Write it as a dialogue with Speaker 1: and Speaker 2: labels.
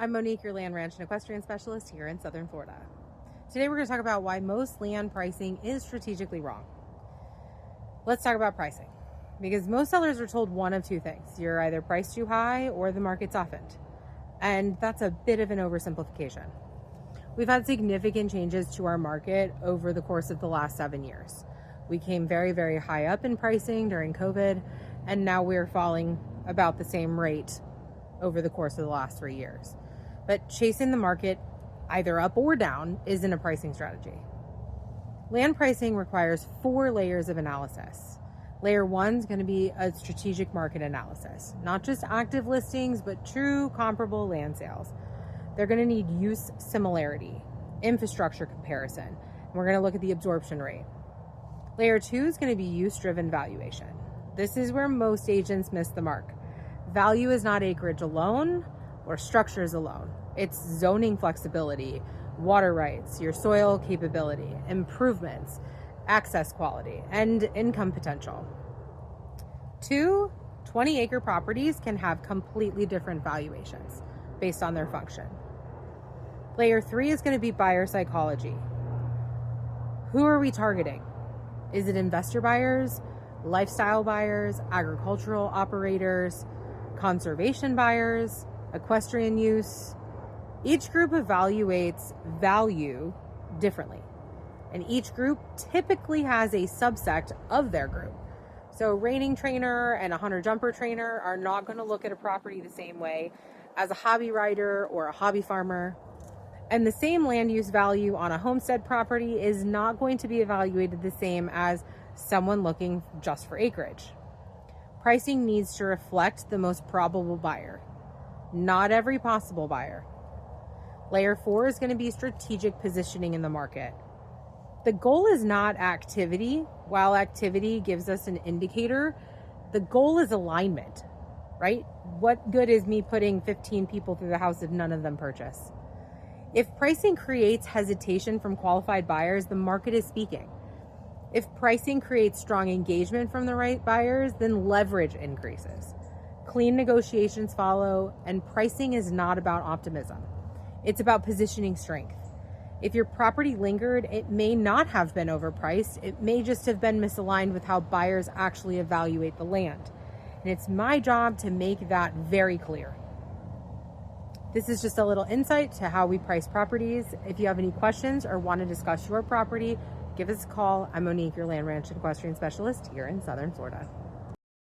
Speaker 1: I'm Monique, your land, ranch, and equestrian specialist here in Southern Florida. Today we're going to talk about why most land pricing is strategically wrong. Let's talk about pricing, because most sellers are told one of two things. You're either priced too high or the market softened. And that's a bit of an oversimplification. We've had significant changes to our market over the course of the last 7 years. We came very, very high up in pricing during COVID, and now we're falling about the same rate over the course of the last 3 years. But chasing the market either up or down isn't a pricing strategy. Land pricing requires 4 layers of analysis. Layer 1 is going to be a strategic market analysis, not just active listings, but true comparable land sales. They're going to need use similarity, infrastructure comparison, and we're going to look at the absorption rate. Layer 2 is going to be use-driven valuation. This is where most agents miss the mark. Value is not acreage alone or structures alone. It's zoning flexibility, water rights, your soil capability, improvements, access quality, and income potential. 2 20-acre properties can have completely different valuations based on their function. Layer 3 is going to be buyer psychology. Who are we targeting? Is it investor buyers, lifestyle buyers, agricultural operators, conservation buyers, equestrian use? Each group evaluates value differently, and each group typically has a subsect of their group. So a reining trainer and a hunter jumper trainer are not going to look at a property the same way as a hobby rider or a hobby farmer. And the same land use value on a homestead property is not going to be evaluated the same as someone looking just for acreage. Pricing needs to reflect the most probable buyer, not every possible buyer. Layer 4 is going to be strategic positioning in the market. The goal is not activity. While activity gives us an indicator, the goal is alignment, right? What good is me putting 15 people through the house if none of them purchase? If pricing creates hesitation from qualified buyers, the market is speaking. If pricing creates strong engagement from the right buyers, then leverage increases. Clean negotiations follow, and pricing is not about optimism. It's about positioning strength. If your property lingered, it may not have been overpriced. It may just have been misaligned with how buyers actually evaluate the land. And it's my job to make that very clear. This is just a little insight to how we price properties. If you have any questions or want to discuss your property, give us a call. I'm Monique, your land, ranch, and equestrian specialist here in Southern Florida.